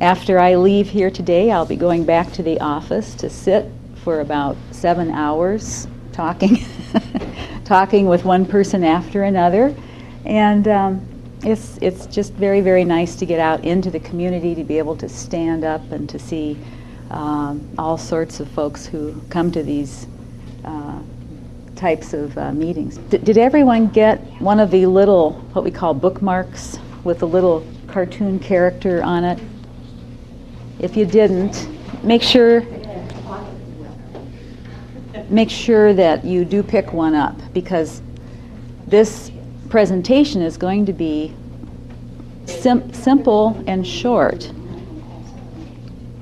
After I leave here today, I'll be going back to the office to sit for about 7 hours talking, talking with one person after another. And it's just very, very nice to get out into the community, to be able to stand up and to see all sorts of folks who come to these types of meetings. Did everyone get one of the little, what we call bookmarks, with a little cartoon character on it? If you didn't, make sure that you do pick one up, because this presentation is going to be simple and short,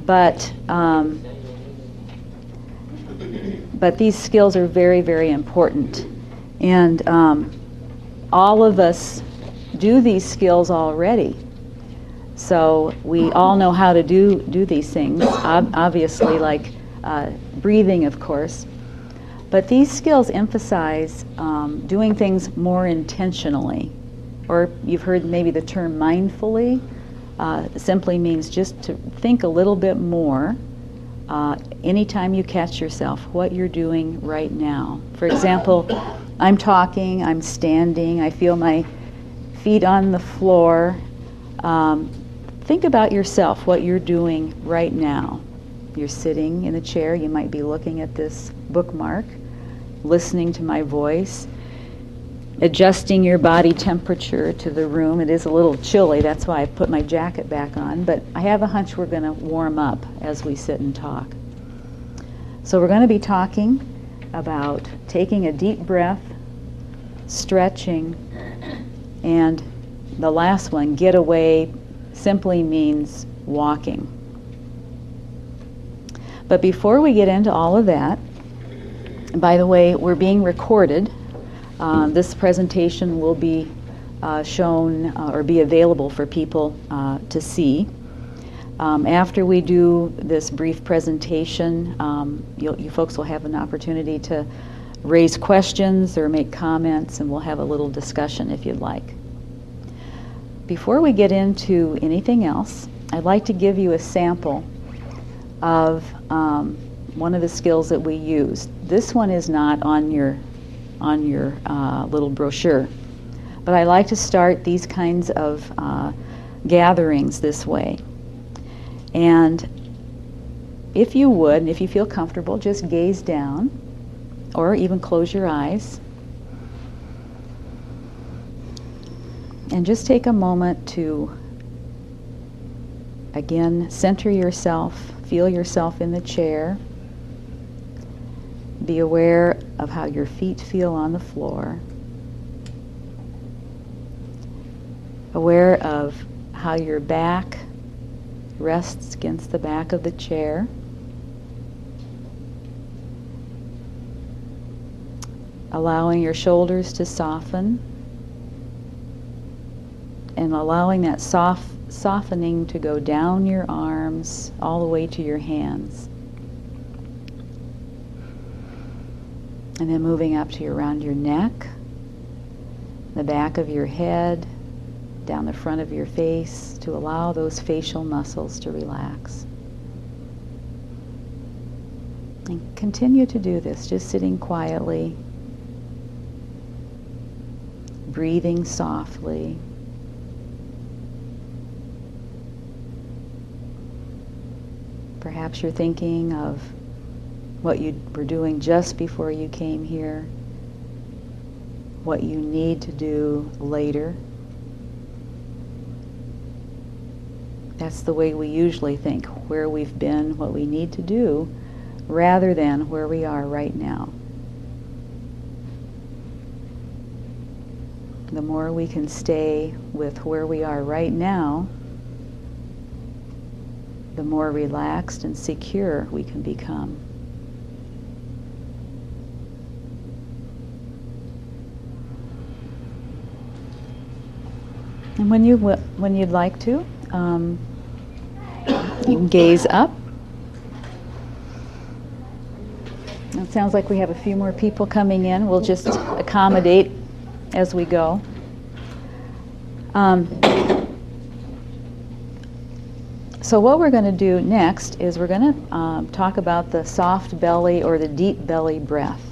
but these skills are very, very important. And all of us do these skills already. So we all know how to do these things, obviously, like breathing, of course. But these skills emphasize doing things more intentionally. Or you've heard maybe the term mindfully. Simply means just to think a little bit more anytime you catch yourself, what you're doing right now. For example, I'm talking, I'm standing, I feel my feet on the floor. Think about yourself, what you're doing right now. You're sitting in a chair, you might be looking at this bookmark, listening to my voice, adjusting your body temperature to the room. It is a little chilly, that's why I put my jacket back on, but I have a hunch we're going to warm up as we sit and talk. So we're going to be talking about taking a deep breath, stretching, and the last one, get away, simply means walking. But before we get into all of that, by the way, we're being recorded. This presentation will be shown or be available for people to see. After we do this brief presentation, you folks will have an opportunity to raise questions or make comments, and we'll have a little discussion if you'd like. Before we get into anything else, I'd like to give you a sample of one of the skills that we use. This one is not on your little brochure, but I like to start these kinds of gatherings this way. And if you would, and if you feel comfortable, just gaze down or even close your eyes and just take a moment to, again, center yourself, feel yourself in the chair. Be aware of how your feet feel on the floor. Aware of how your back rests against the back of the chair. Allowing your shoulders to soften and allowing that softening to go down your arms all the way to your hands. And then moving up to around your neck, the back of your head, down the front of your face, to allow those facial muscles to relax. And continue to do this, just sitting quietly, breathing softly. Perhaps you're thinking of what you were doing just before you came here, what you need to do later. That's the way we usually think, where we've been, what we need to do, rather than where we are right now. The more we can stay with where we are right now, the more relaxed and secure we can become. And when you'd like to, you can gaze up. It sounds like we have a few more people coming in. We'll just accommodate as we go. So So what we're going to do next is we're going to talk about the soft belly or the deep belly breath.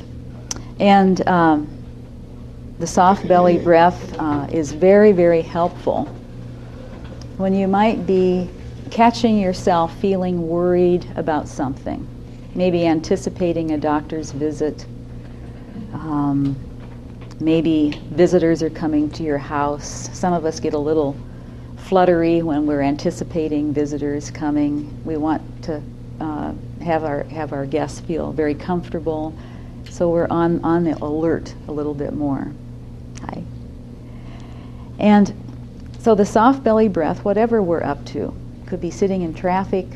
And the soft belly breath is very, very helpful when you might be catching yourself feeling worried about something, maybe anticipating a doctor's visit, maybe visitors are coming to your house. Some of us get a little fluttery when we're anticipating visitors coming. We want to have our guests feel very comfortable, so we're on the alert a little bit more. Hi. And so the soft belly breath, whatever we're up to, could be sitting in traffic,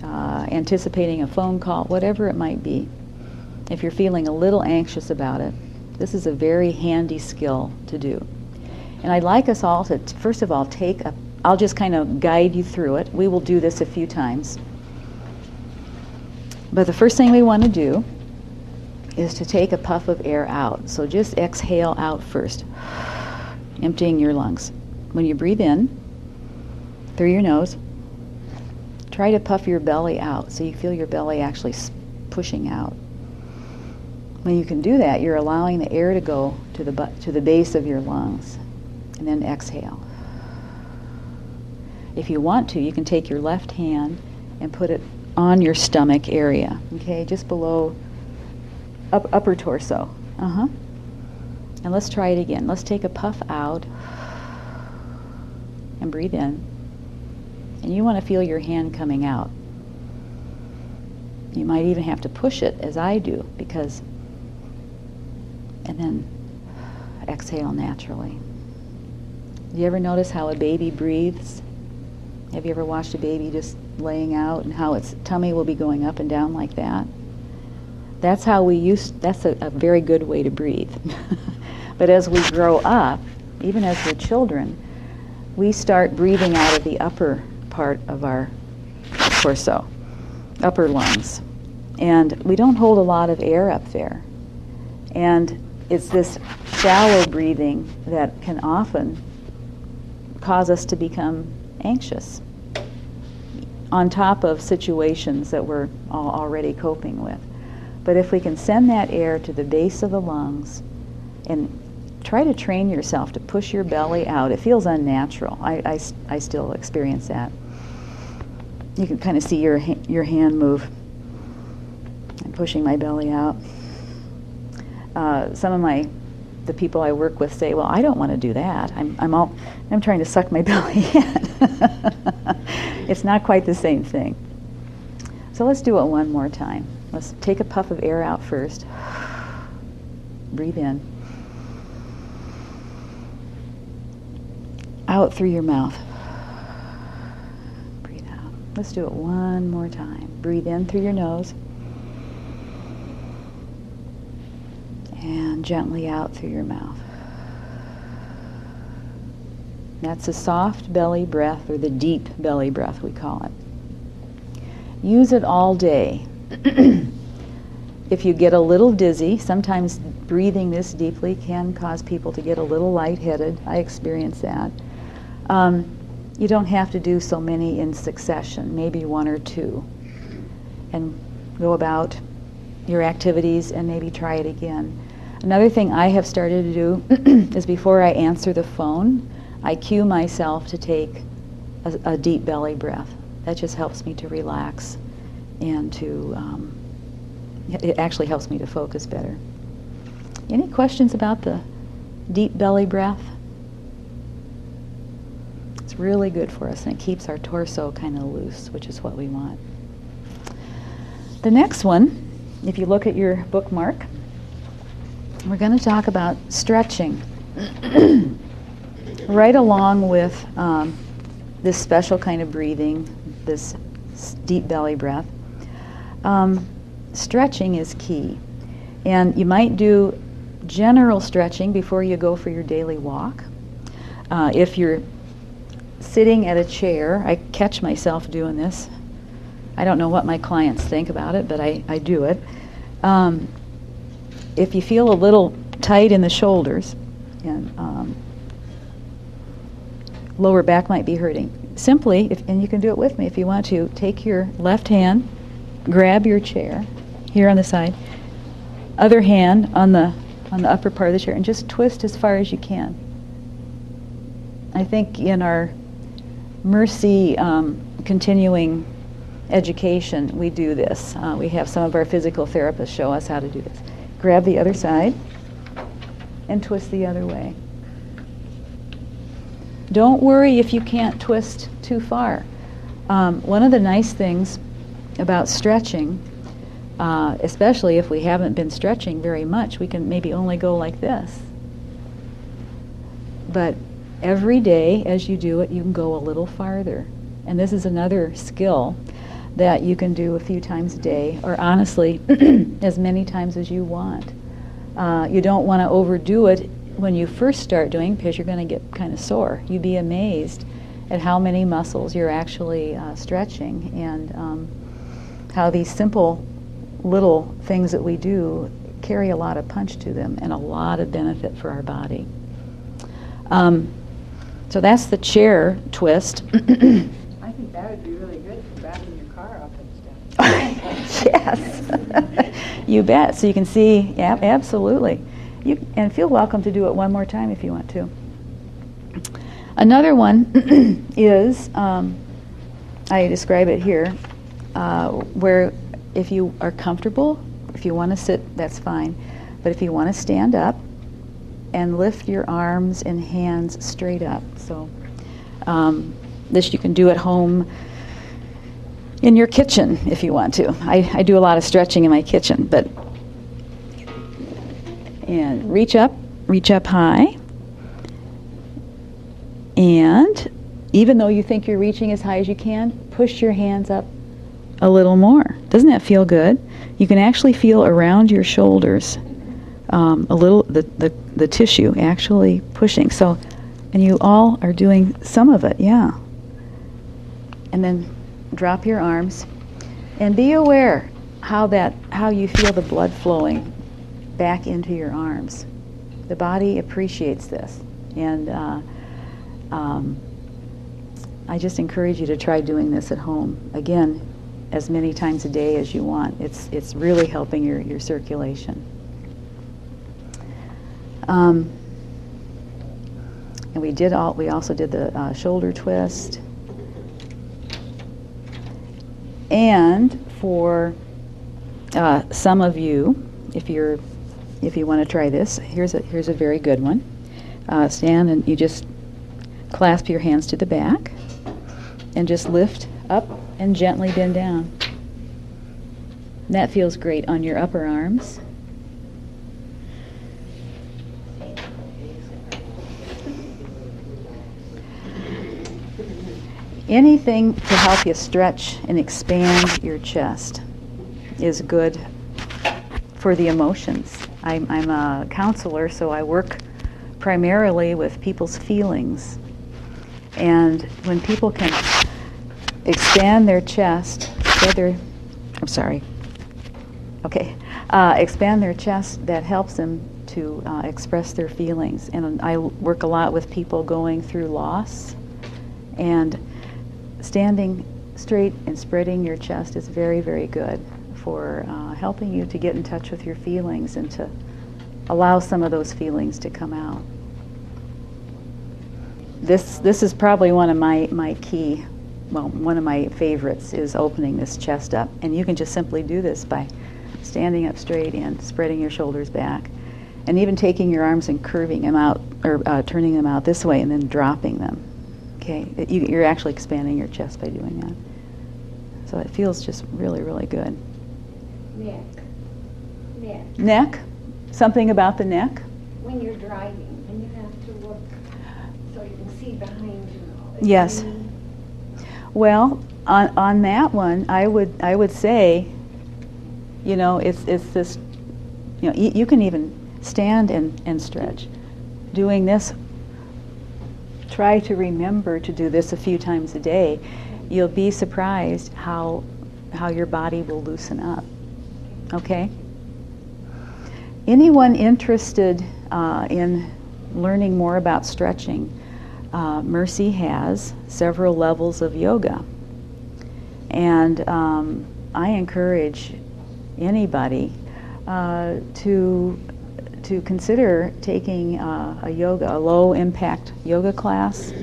anticipating a phone call, whatever it might be. If you're feeling a little anxious about it, this is a very handy skill to do. And I'd like us all to, first of all, I'll just kind of guide you through it. We will do this a few times. But the first thing we want to do is to take a puff of air out. So just exhale out first, emptying your lungs. When you breathe in through your nose, try to puff your belly out so you feel your belly actually pushing out. When you can do that, you're allowing the air to go to the base of your lungs, and then exhale. If you want to, you can take your left hand and put it on your stomach area, okay, just below upper torso. And let's try it again. Let's take a puff out and breathe in. And you want to feel your hand coming out. You might even have to push it, as I do, and then exhale naturally. Do you ever notice how a baby breathes? Have you ever watched a baby just laying out and how its tummy will be going up and down like that? That's a very good way to breathe. But as we grow up, even as we're children, we start breathing out of the upper part of our torso, upper lungs. And we don't hold a lot of air up there. And it's this shallow breathing that can often cause us to become anxious on top of situations that we're already coping with. But if we can send that air to the base of the lungs and try to train yourself to push your belly out. It feels unnatural. I still experience that. You can kind of see your hand move. I'm pushing my belly out. Some of the people I work with say, well, I don't want to do that. I'm trying to suck my belly in. It's not quite the same thing. So let's do it one more time. Let's take a puff of air out first. Breathe in. Out through your mouth. Breathe out. Let's do it one more time. Breathe in through your nose. And gently out through your mouth. That's a soft belly breath, or the deep belly breath we call it. Use it all day. If you get a little dizzy, sometimes breathing this deeply can cause people to get a little lightheaded. I experience that. You don't have to do so many in succession, maybe one or two. And go about your activities and maybe try it again. Another thing I have started to do is before I answer the phone, I cue myself to take a deep belly breath. That just helps me to relax and it actually helps me to focus better. Any questions about the deep belly breath? It's really good for us, and it keeps our torso kind of loose, which is what we want. The next one, if you look at your bookmark, we're going to talk about stretching. Right along with this special kind of breathing, this deep belly breath, stretching is key. And you might do general stretching before you go for your daily walk. If you're sitting at a chair, I catch myself doing this. I don't know what my clients think about it, but I do it. If you feel a little tight in the shoulders and lower back might be hurting, simply, and you can do it with me if you want to, take your left hand, grab your chair here on the side, other hand on the upper part of the chair, and just twist as far as you can. I think in our Mercy continuing education, we do this. We have some of our physical therapists show us how to do this. Grab the other side and twist the other way. Don't worry if you can't twist too far. One of the nice things about stretching, especially if we haven't been stretching very much, we can maybe only go like this. But every day as you do it, you can go a little farther. And this is another skill that you can do a few times a day, or honestly, as many times as you want. You don't want to overdo it when you first start doing, because you're going to get kind of sore. You'd be amazed at how many muscles you're actually stretching, and how these simple little things that we do carry a lot of punch to them and a lot of benefit for our body. So that's the chair twist. I think that would be really good for backing your car up and stuff. Yes, you bet. So you can see, yeah, absolutely. And feel welcome to do it one more time if you want to. Another one is, I describe it here, where if you are comfortable, if you want to sit, that's fine. But if you want to stand up and lift your arms and hands straight up. So this you can do at home in your kitchen if you want to. I do a lot of stretching in my kitchen, but and reach up high. And even though you think you're reaching as high as you can, push your hands up a little more. Doesn't that feel good? You can actually feel around your shoulders a little, the tissue actually pushing. So, and you all are doing some of it, yeah. And then drop your arms and be aware how you feel the blood flowing back into your arms. The body appreciates this, and I just encourage you to try doing this at home. Again, as many times a day as you want. It's really helping your circulation. And we also did the shoulder twist. And for some of you, if you want to try this, here's a very good one. Stand and you just clasp your hands to the back and just lift up and gently bend down. And that feels great on your upper arms. Anything to help you stretch and expand your chest is good for the emotions. I'm a counselor, so I work primarily with people's feelings. And when people can expand their chest, expand their chest, that helps them to express their feelings. And I work a lot with people going through loss, and standing straight and spreading your chest is very, very good for helping you to get in touch with your feelings and to allow some of those feelings to come out. This is probably one of my one of my favorites is opening this chest up. And you can just simply do this by standing up straight and spreading your shoulders back. And even taking your arms and curving them out, or turning them out this way and then dropping them. Okay, you're actually expanding your chest by doing that. So it feels just really, really good. Neck? Something about the neck? When you're driving, and you have to look so you can see behind you. Yes. Well, on that one, I would say, it's this, you can even stand and stretch. Doing this, try to remember to do this a few times a day. You'll be surprised how your body will loosen up. Okay? Anyone interested in learning more about stretching, Mercy has several levels of yoga. And I encourage anybody to consider taking a low-impact yoga class.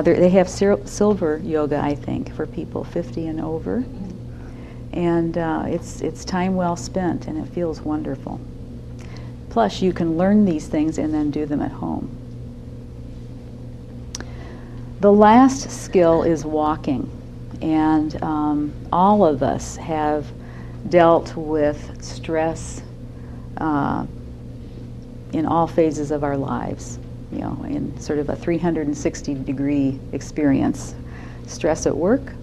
They have silver yoga, I think, for people 50 and over. And it's time well spent, and it feels wonderful. Plus, you can learn these things and then do them at home. The last skill is walking. And all of us have dealt with stress in all phases of our lives, you know, in sort of a 360-degree experience. Stress at work,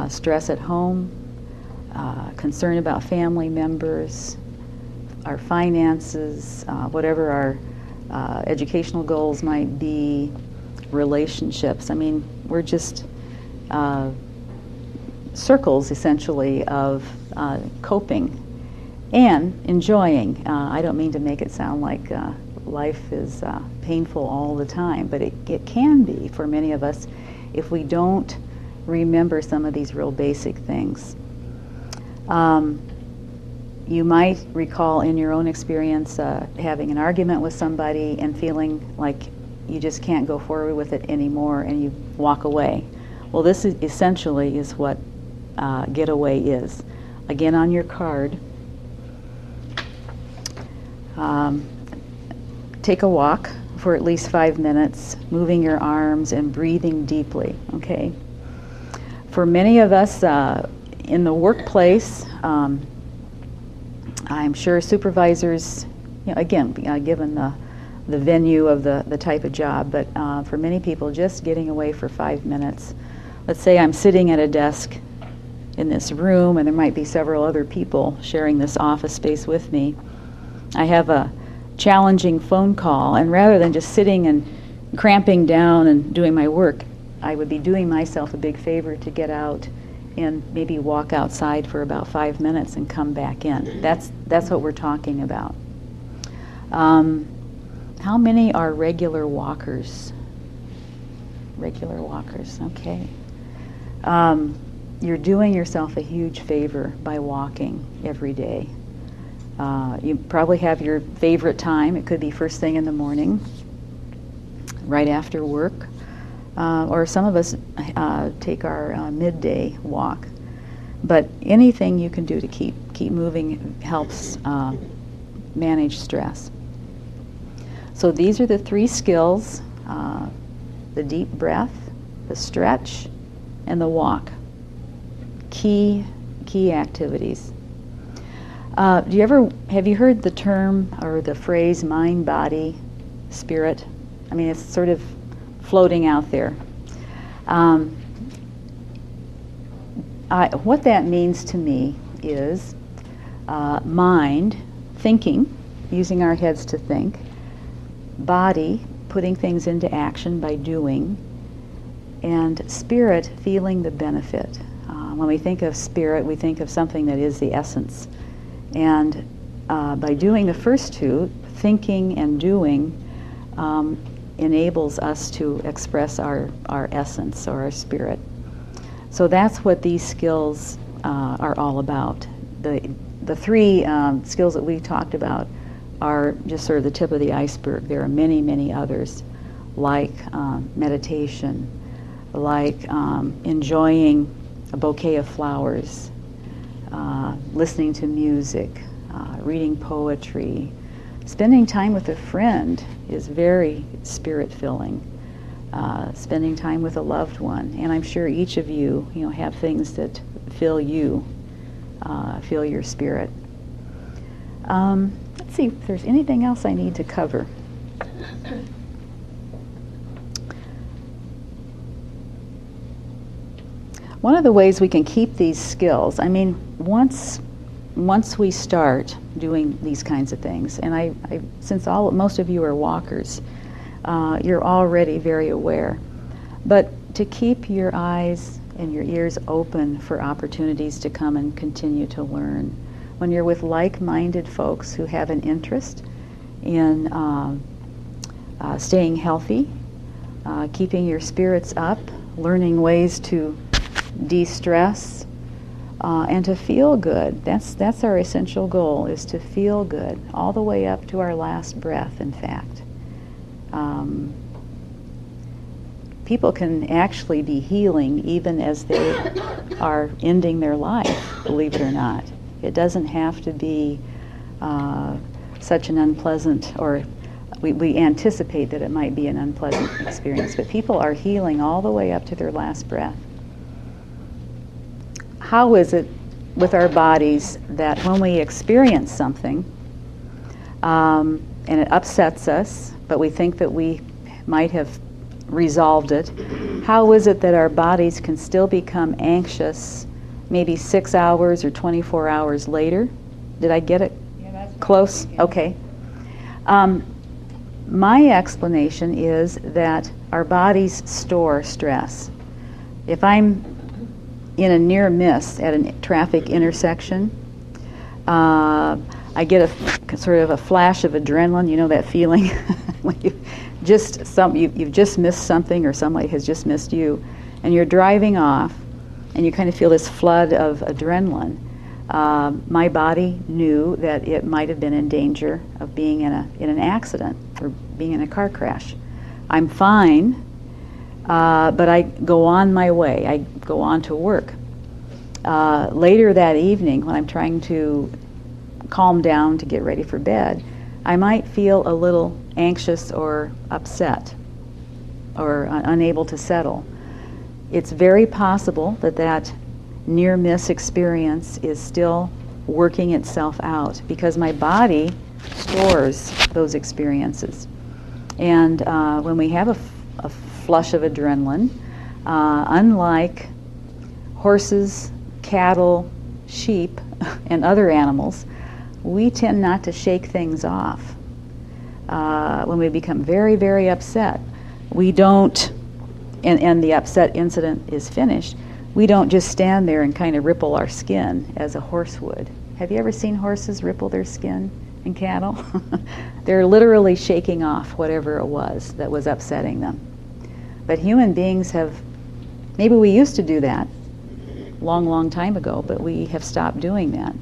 stress at home, concern about family members, our finances, whatever our educational goals might be, relationships. I mean, we're just circles, essentially, of coping and enjoying. I don't mean to make it sound like life is painful all the time, but it can be for many of us if we don't remember some of these real basic things. You might recall in your own experience having an argument with somebody and feeling like you just can't go forward with it anymore, and you walk away. Well, this is essentially is what getaway is. Again, on your card, take a walk for at least 5 minutes, moving your arms and breathing deeply, okay? For many of us in the workplace, I'm sure supervisors, you know, again, given the venue of the type of job, but for many people, just getting away for 5 minutes. Let's say I'm sitting at a desk in this room, and there might be several other people sharing this office space with me. I have a challenging phone call, and rather than just sitting and cramping down and doing my work, I would be doing myself a big favor to get out and maybe walk outside for about 5 minutes and come back in. That's what we're talking about. How many are regular walkers? Regular walkers, okay. You're doing yourself a huge favor by walking every day. You probably have your favorite time. It could be first thing in the morning, right after work, or some of us take our midday walk. But anything you can do to keep moving helps manage stress. So these are the 3 skills: the deep breath, the stretch, and the walk. Key activities. Have you heard the term or the phrase mind, body, spirit? I mean, it's sort of floating out there. What that means to me is mind, thinking, using our heads to think; body, putting things into action by doing; and spirit, feeling the benefit. When we think of spirit, we think of something that is the essence. And by doing the first 2, thinking and doing, enables us to express our essence or our spirit. So that's what these skills are all about. The 3 skills that we talked about are just sort of the tip of the iceberg. There are many, many others, like meditation, like enjoying a bouquet of flowers, listening to music, reading poetry. Spending time with a friend is very spirit-filling. Spending time with a loved one. And I'm sure each of you, have things that fill you, fill your spirit. Let's see if there's anything else I need to cover. One of the ways we can keep these skills, I mean, once we start doing these kinds of things, and since most of you are walkers, you're already very aware. But to keep your eyes and your ears open for opportunities to come and continue to learn. When you're with like-minded folks who have an interest in staying healthy, keeping your spirits up, learning ways to de-stress, and to feel good. That's our essential goal, is to feel good all the way up to our last breath, in fact. People can actually be healing even as they are ending their life, believe it or not. It doesn't have to be such an unpleasant, or we anticipate that it might be an unpleasant experience, but people are healing all the way up to their last breath. How is it with our bodies that when we experience something and it upsets us, but we think that we might have resolved it, how is it that our bodies can still become anxious maybe 6 hours or 24 hours later? Did I get it close? Okay. My explanation is that our bodies store stress. If I'm in a near miss at a traffic intersection, I get a sort of a flash of adrenaline. You know that feeling when you've just missed something, or somebody has just missed you, and you're driving off, and you kind of feel this flood of adrenaline. My body knew that it might have been in danger of being in an accident or being in a car crash. I'm fine, but I go on my way. I go on to work. Later that evening, when I'm trying to calm down to get ready for bed, I might feel a little anxious or upset or unable to settle. It's very possible that near-miss experience is still working itself out, because my body stores those experiences. And when we have a flush of adrenaline, unlike horses, cattle, sheep, and other animals, we tend not to shake things off. When we become very, very upset, we don't, and the upset incident is finished, we don't just stand there and kind of ripple our skin as a horse would. Have you ever seen horses ripple their skin in cattle? They're literally shaking off whatever it was that was upsetting them. But human beings have, maybe we used to do that long, long time ago, but we have stopped doing that.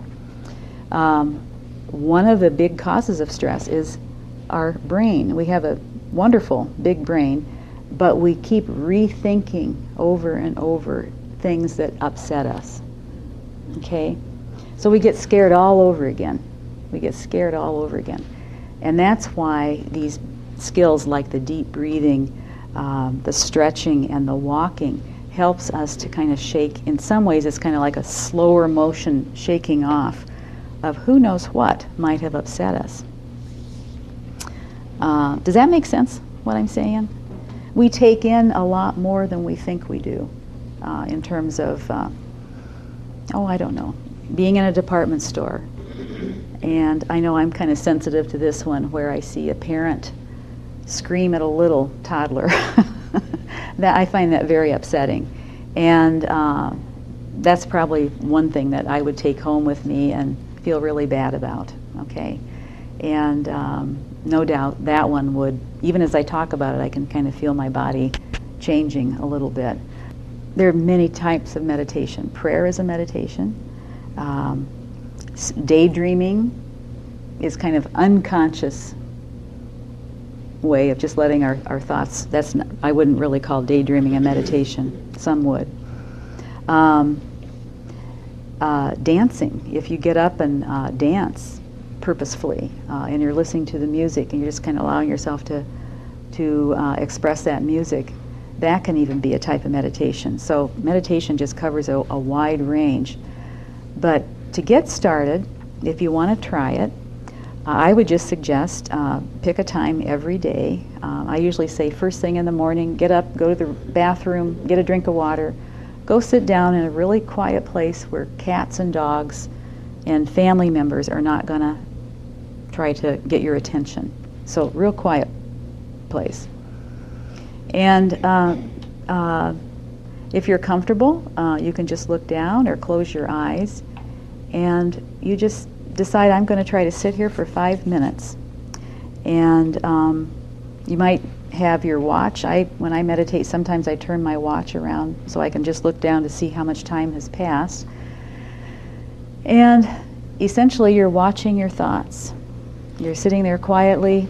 One of the big causes of stress is our brain. We have a wonderful big brain, but we keep rethinking over and over things that upset us. Okay? So we get scared all over again. We get scared all over again. And that's why these skills like the deep breathing, the stretching, and the walking helps us to kind of shake. In some ways, it's kind of like a slower motion shaking off of who knows what might have upset us. Does that make sense, what I'm saying? We take in a lot more than we think we do in terms of, I don't know, being in a department store. And I know I'm kind of sensitive to this one, where I see a parent scream at a little toddler. That I find that very upsetting. And that's probably one thing that I would take home with me and feel really bad about, okay? And no doubt that one would, even as I talk about it, I can kind of feel my body changing a little bit. There are many types of meditation. Prayer is a meditation. Daydreaming is kind of unconscious way of just letting our thoughts, that's not, I wouldn't really call daydreaming a meditation. Some would. Dancing, if you get up and dance purposefully, and you're listening to the music and you're just kind of allowing yourself to express that music, that can even be a type of meditation. So meditation just covers a wide range. But to get started, if you want to try it, I would just suggest pick a time every day. I usually say first thing in the morning, get up, go to the bathroom, get a drink of water, go sit down in a really quiet place where cats and dogs and family members are not going to try to get your attention. So real quiet place. And if you're comfortable, you can just look down or close your eyes, and you just decide, I'm going to try to sit here for 5 minutes. And You might have your watch. When I meditate, sometimes I turn my watch around so I can just look down to see how much time has passed. And essentially, you're watching your thoughts. You're sitting there quietly,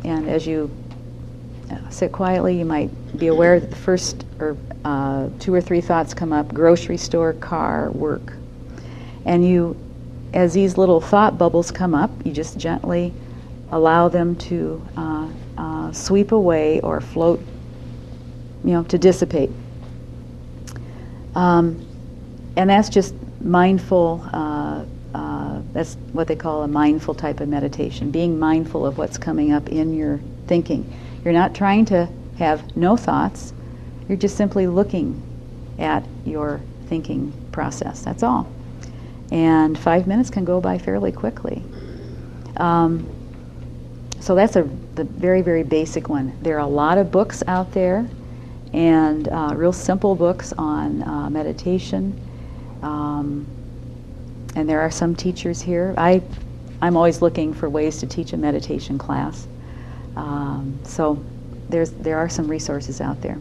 and as you sit quietly, you might be aware that the first or 2 or 3 thoughts come up: grocery store, car, work. And you, as these little thought bubbles come up, you just gently allow them to sweep away or float, to dissipate. And that's just mindful. That's what they call a mindful type of meditation, being mindful of what's coming up in your thinking. You're not trying to have no thoughts. You're just simply looking at your thinking process. That's all. And 5 minutes can go by fairly quickly. So that's the very, very basic one. There are a lot of books out there, and real simple books on meditation. And there are some teachers here. I'm always looking for ways to teach a meditation class. So there are some resources out there.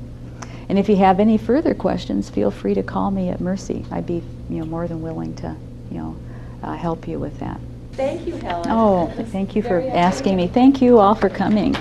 And if you have any further questions, feel free to call me at Mercy. I'd be more than willing to help you with that. Thank you, Helen. Oh, thank you for asking me. Thank you all for coming.